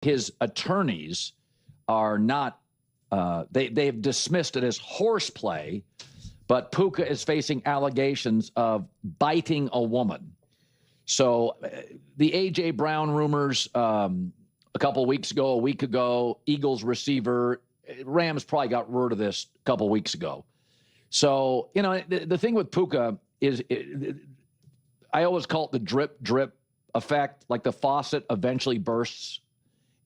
his attorneys are not, they've dismissed it as horseplay, but Puka is facing allegations of biting a woman. So the A.J. Brown rumors a couple of weeks ago, a week ago, Eagles receiver, Rams probably got word of this a couple of weeks ago. So, you know, the thing with Puka is I always call it the drip effect, like the faucet eventually bursts.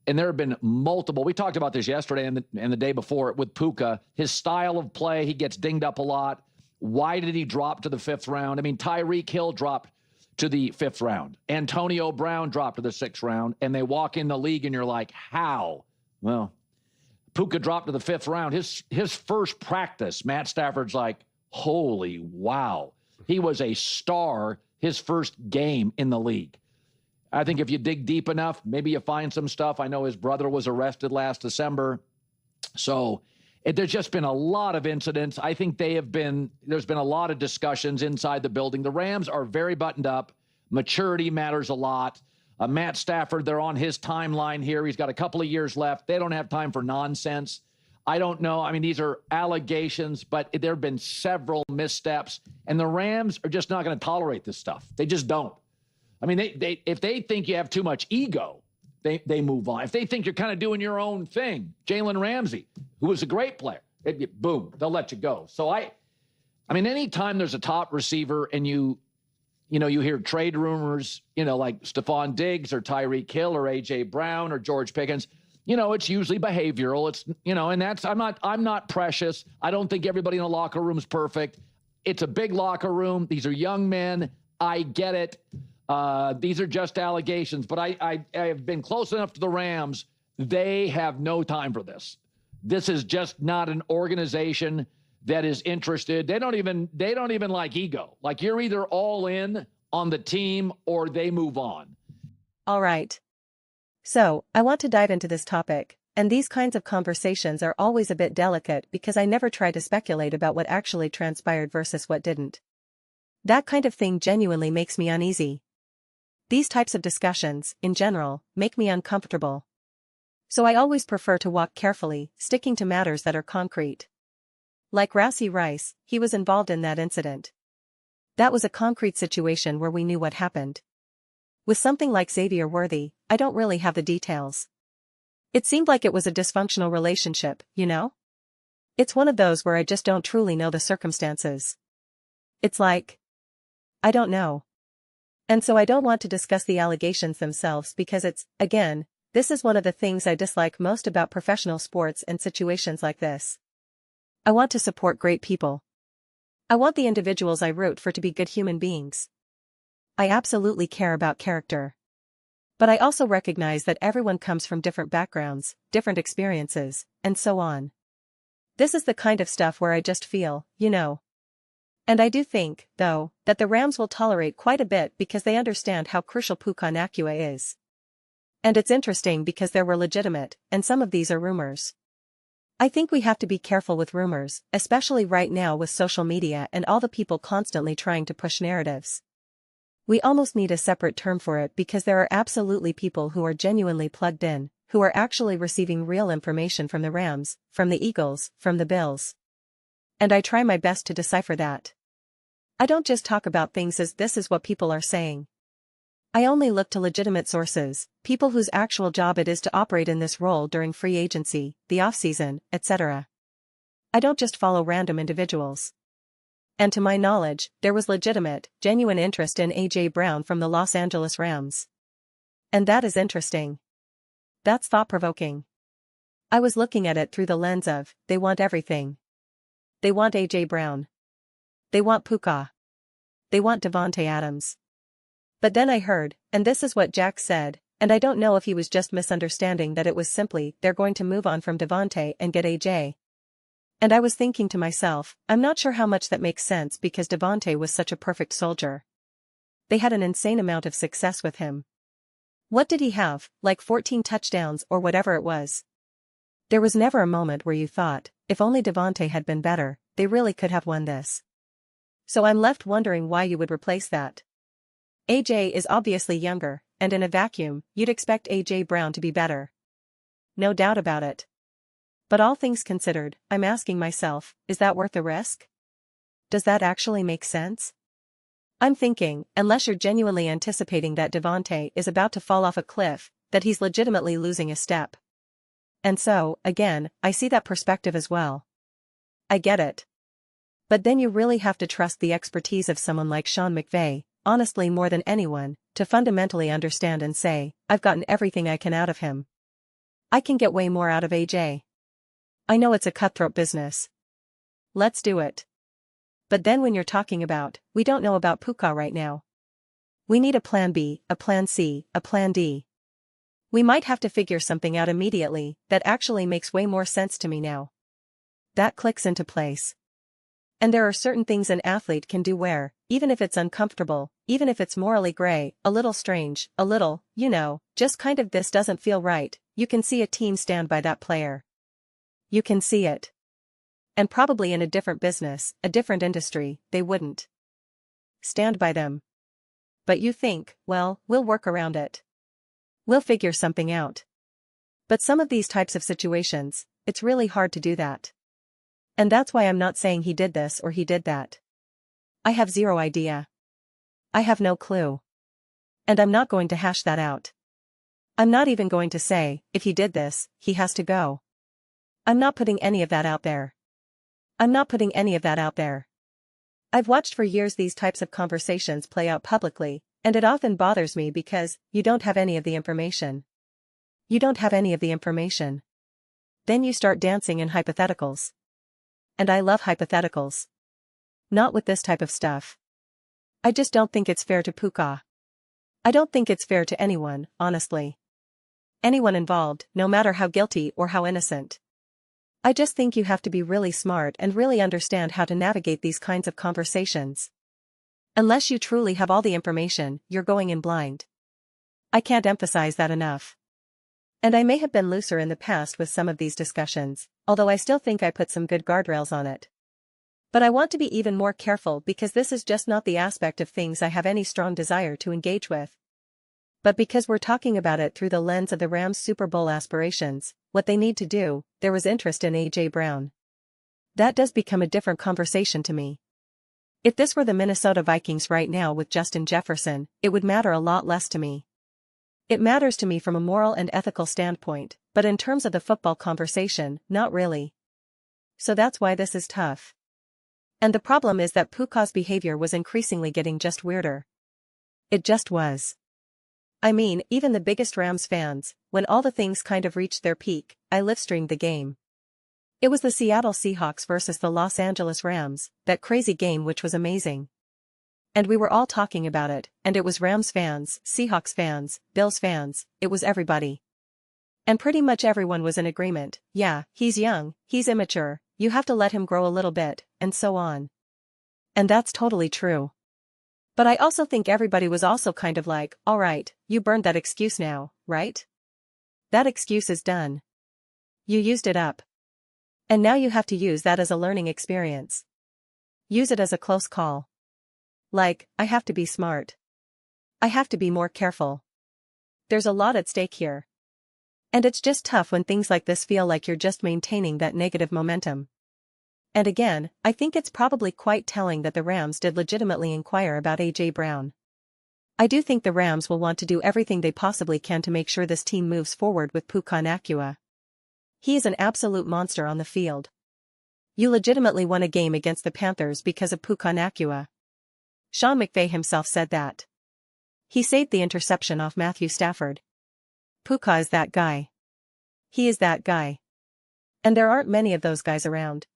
And there have been multiple. We talked about this yesterday and the day before with Puka. His style of play, he gets dinged up a lot. Why did he drop to the 5th round? I mean, Tyreek Hill dropped to the 5th round. Antonio Brown dropped to the 6th round. And they walk in the league and you're like, how? Well, Puka dropped to the 5th round. His first practice, Matt Stafford's like, holy wow. He was a star his first game in the league. I think if you dig deep enough, maybe you find some stuff. I know his brother was arrested last December. So there's just been a lot of incidents. I think there's been a lot of discussions inside the building. The Rams are very buttoned up. Maturity matters a lot. Matt Stafford, they're on his timeline here. He's got a couple of years left. They don't have time for nonsense. I don't know. I mean, these are allegations, but there have been several missteps, and the Rams are just not going to tolerate this stuff. They just don't. I mean, if they think you have too much ego, they move on. If they think you're kind of doing your own thing, Jalen Ramsey, who was a great player, boom, they'll let you go. So I mean, anytime there's a top receiver and you hear trade rumors, like Stephon Diggs or Tyreek Hill or A.J. Brown or George Pickens, it's usually behavioral. It's, and that's, I'm not precious. I don't think everybody in the locker room is perfect. It's a big locker room. These are young men. I get it. These are just allegations, but I have been close enough to the Rams. They have no time for this. This is just not an organization that is interested. They don't even like ego. Like, you're either all in on the team or they move on. All right. So, I want to dive into this topic, and these kinds of conversations are always a bit delicate because I never try to speculate about what actually transpired versus what didn't. That kind of thing genuinely makes me uneasy. These types of discussions, in general, make me uncomfortable. So I always prefer to walk carefully, sticking to matters that are concrete. Like Rashee Rice, he was involved in that incident. That was a concrete situation where we knew what happened. With something like Xavier Worthy, I don't really have the details. It seemed like it was a dysfunctional relationship, It's one of those where I just don't truly know the circumstances. It's like, I don't know. And so I don't want to discuss the allegations themselves because again, this is one of the things I dislike most about professional sports and situations like this. I want to support great people. I want the individuals I root for to be good human beings. I absolutely care about character. But I also recognize that everyone comes from different backgrounds, different experiences, and so on. This is the kind of stuff where I just feel, And I do think, though, that the Rams will tolerate quite a bit because they understand how crucial Puka Nacua is. And it's interesting because there were legitimate, and some of these are rumors. I think we have to be careful with rumors, especially right now with social media and all the people constantly trying to push narratives. We almost need a separate term for it because there are absolutely people who are genuinely plugged in, who are actually receiving real information from the Rams, from the Eagles, from the Bills. And I try my best to decipher that. I don't just talk about things as this is what people are saying. I only look to legitimate sources, people whose actual job it is to operate in this role during free agency, the off-season, etc. I don't just follow random individuals. And to my knowledge, there was legitimate, genuine interest in A.J. Brown from the Los Angeles Rams. And that is interesting. That's thought-provoking. I was looking at it through the lens of, they want everything. They want A.J. Brown. They want Puka. They want Davante Adams. But then I heard, and this is what Jack said, and I don't know if he was just misunderstanding that it was simply they're going to move on from Davante and get A.J. And I was thinking to myself, I'm not sure how much that makes sense because Davante was such a perfect soldier. They had an insane amount of success with him. What did he have, like 14 touchdowns or whatever it was? There was never a moment where you thought, if only Davante had been better, they really could have won this. So I'm left wondering why you would replace that. AJ is obviously younger, and in a vacuum, you'd expect AJ Brown to be better. no doubt about it. But all things considered, I'm asking myself, is that worth the risk? Does that actually make sense? I'm thinking, unless you're genuinely anticipating that Devontae is about to fall off a cliff, that he's legitimately losing a step. And so, again, I see that perspective as well. I get it. But then you really have to trust the expertise of someone like Sean McVay, honestly more than anyone, to fundamentally understand and say, I've gotten everything I can out of him. I can get way more out of AJ. I know it's a cutthroat business. Let's do it. But then when you're talking about, we don't know about Puka right now. We need a plan B, a plan C, a plan D. We might have to figure something out immediately that actually makes way more sense to me now. That clicks into place. And there are certain things an athlete can do where, even if it's uncomfortable, even if it's morally gray, a little strange, a little, just kind of this doesn't feel right, you can see a team stand by that player. You can see it. And probably in a different business, a different industry, they wouldn't stand by them. But you think, well, we'll work around it. We'll figure something out. But some of these types of situations, it's really hard to do that. And that's why I'm not saying he did this or he did that. I have zero idea. I have no clue. And I'm not going to hash that out. I'm not even going to say, if he did this, he has to go. I'm not putting any of that out there. I'm not putting any of that out there. I've watched for years these types of conversations play out publicly, and it often bothers me because you don't have any of the information. You don't have any of the information. Then you start dancing in hypotheticals. And I love hypotheticals. Not with this type of stuff. I just don't think it's fair to Puka. I don't think it's fair to anyone, honestly. Anyone involved, no matter how guilty or how innocent. I just think you have to be really smart and really understand how to navigate these kinds of conversations. Unless you truly have all the information, you're going in blind. I can't emphasize that enough. And I may have been looser in the past with some of these discussions, although I still think I put some good guardrails on it. But I want to be even more careful because this is just not the aspect of things I have any strong desire to engage with. But because we're talking about it through the lens of the Rams' Super Bowl aspirations, what they need to do, there was interest in A.J. Brown. That does become a different conversation to me. If this were the Minnesota Vikings right now with Justin Jefferson, it would matter a lot less to me. It matters to me from a moral and ethical standpoint, but in terms of the football conversation, not really. So that's why this is tough. And the problem is that Puka's behavior was increasingly getting just weirder. It just was. I mean, even the biggest Rams fans, when all the things kind of reached their peak, I live-streamed the game. It was the Seattle Seahawks versus the Los Angeles Rams, that crazy game which was amazing. And we were all talking about it, and it was Rams fans, Seahawks fans, Bills fans, it was everybody. And pretty much everyone was in agreement, yeah, he's young, he's immature, you have to let him grow a little bit, and so on. And that's totally true. But I also think everybody was also kind of like, alright, you burned that excuse now, right? That excuse is done. You used it up. And now you have to use that as a learning experience. Use it as a close call. Like, I have to be smart. I have to be more careful. There's a lot at stake here. And it's just tough when things like this feel like you're just maintaining that negative momentum. And again, I think it's probably quite telling that the Rams did legitimately inquire about A.J. Brown. I do think the Rams will want to do everything they possibly can to make sure this team moves forward with Puka Nacua. He is an absolute monster on the field. You legitimately won a game against the Panthers because of Puka Nacua. Sean McVay himself said that. He saved the interception off Matthew Stafford. Puka is that guy. He is that guy. And there aren't many of those guys around.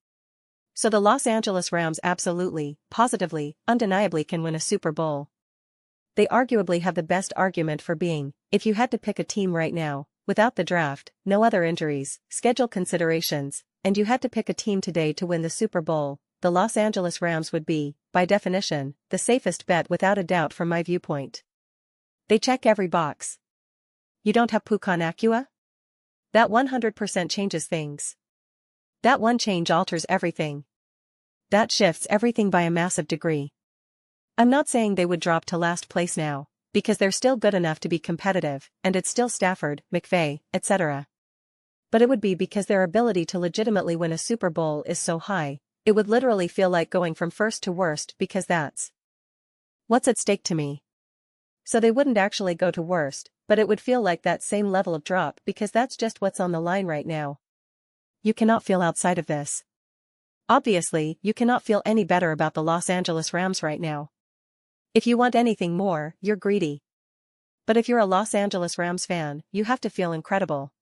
So the Los Angeles Rams absolutely, positively, undeniably can win a Super Bowl. They arguably have the best argument for being, if you had to pick a team right now, without the draft, no other injuries, schedule considerations, and you had to pick a team today to win the Super Bowl, the Los Angeles Rams would be, by definition, the safest bet without a doubt from my viewpoint. They check every box. You don't have Puka Nacua? That 100% changes things. That one change alters everything. That shifts everything by a massive degree. I'm not saying they would drop to last place now, because they're still good enough to be competitive, and it's still Stafford, McVay, etc. But it would be because their ability to legitimately win a Super Bowl is so high, it would literally feel like going from first to worst because that's what's at stake to me. So they wouldn't actually go to worst, but it would feel like that same level of drop because that's just what's on the line right now. You cannot feel outside of this. Obviously, you cannot feel any better about the Los Angeles Rams right now. If you want anything more, you're greedy. But if you're a Los Angeles Rams fan, you have to feel incredible.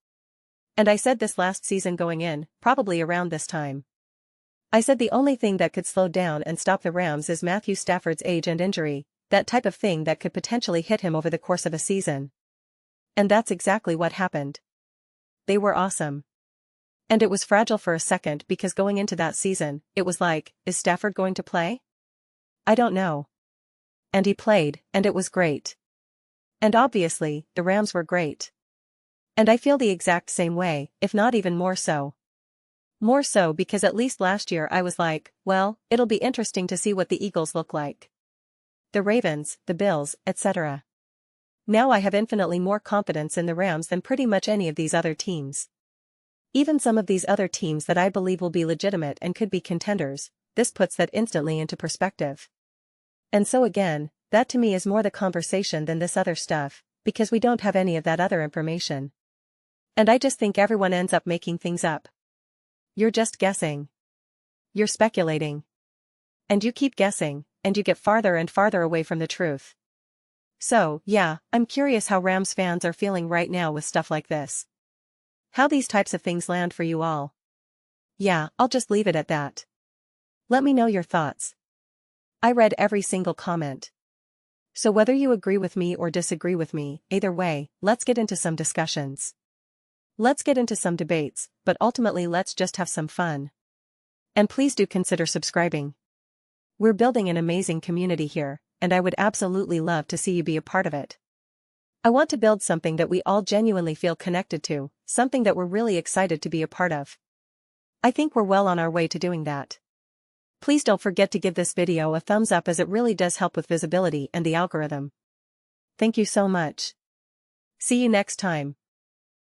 And I said this last season going in, probably around this time. I said the only thing that could slow down and stop the Rams is Matthew Stafford's age and injury, that type of thing that could potentially hit him over the course of a season. And that's exactly what happened. They were awesome. And it was fragile for a second because going into that season, it was like, is Stafford going to play? I don't know. And he played, and it was great. And obviously, the Rams were great. And I feel the exact same way, if not even more so. More so because at least last year I was like, well, it'll be interesting to see what the Eagles look like. The Ravens, the Bills, etc. Now I have infinitely more confidence in the Rams than pretty much any of these other teams. Even some of these other teams that I believe will be legitimate and could be contenders, this puts that instantly into perspective. And so again, that to me is more the conversation than this other stuff, because we don't have any of that other information. And I just think everyone ends up making things up. You're just guessing. You're speculating. And you keep guessing, and you get farther and farther away from the truth. So, yeah, I'm curious how Rams fans are feeling right now with stuff like this. How these types of things land for you all. Yeah, I'll just leave it at that. Let me know your thoughts. I read every single comment. So whether you agree with me or disagree with me, either way, let's get into some discussions. Let's get into some debates, but ultimately let's just have some fun. And please do consider subscribing. We're building an amazing community here, and I would absolutely love to see you be a part of it. I want to build something that we all genuinely feel connected to, something that we're really excited to be a part of. I think we're well on our way to doing that. Please don't forget to give this video a thumbs up as it really does help with visibility and the algorithm. Thank you so much. See you next time.